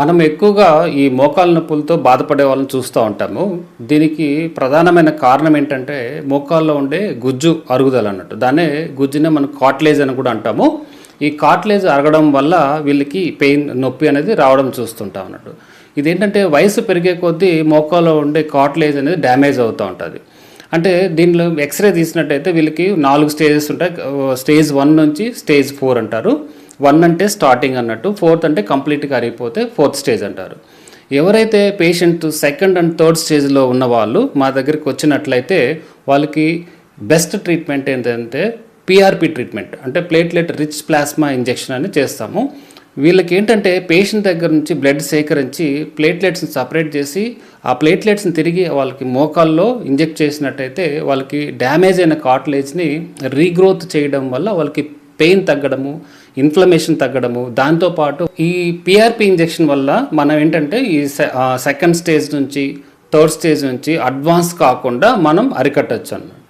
మనం ఎక్కువగా ఈ మోకాళ్ళ నొప్పులతో బాధపడే వాళ్ళని చూస్తూ ఉంటాము. దీనికి ప్రధానమైన కారణం ఏంటంటే మోకాల్లో ఉండే గుజ్జు అరుగుదల అన్నట్టు. దాన్నే గుజ్జునే మనం కార్టిలేజ్ అని కూడా అంటాము. ఈ కార్టిలేజ్ అరగడం వల్ల వీళ్ళకి పెయిన్, నొప్పి అనేది రావడం చూస్తుంటాం అన్నట్టు. ఇదేంటంటే వయసు పెరిగే కొద్దీ మోకాల్లో ఉండే కార్టిలేజ్ అనేది డ్యామేజ్ అవుతూ ఉంటుంది. అంటే దీనిలో ఎక్స్రే తీసినట్టయితే వీళ్ళకి 4 స్టేజెస్ ఉంటాయి. స్టేజ్ 1 నుంచి స్టేజ్ 4 అంటారు. 1 అంటే స్టార్టింగ్ అన్నట్టు, 4th అంటే కంప్లీట్గా అరిగిపోతే 4th స్టేజ్ అంటారు. ఎవరైతే పేషెంట్ 2nd అండ్ 3rd స్టేజ్లో ఉన్న వాళ్ళు మా దగ్గరికి వచ్చినట్లయితే వాళ్ళకి బెస్ట్ ట్రీట్మెంట్ ఏంటంటే పిఆర్పి ట్రీట్మెంట్, అంటే ప్లేట్లెట్ రిచ్ ప్లాస్మా ఇంజెక్షన్ అని చేస్తాము. వీళ్ళకి ఏంటంటే పేషెంట్ దగ్గర నుంచి బ్లడ్ సేకరించి ప్లేట్లెట్స్ని సపరేట్ చేసి ఆ ప్లేట్లెట్స్ని తిరిగి వాళ్ళకి మోకాల్లో ఇంజెక్ట్ చేసినట్టయితే వాళ్ళకి డ్యామేజ్ అయిన కార్టిలేజ్ని రీగ్రోత్ చేయడం వల్ల వాళ్ళకి పెయిన్ తగ్గడము, ఇన్ఫ్లమేషన్ తగ్గడము, దాంతోపాటు ఈ పిఆర్పి ఇంజెక్షన్ వల్ల మనం ఏంటంటే ఈ 2nd స్టేజ్ నుంచి 3rd స్టేజ్ నుంచి అడ్వాన్స్ కాకుండా మనం అరికట్టచ్చు అన్నమాట.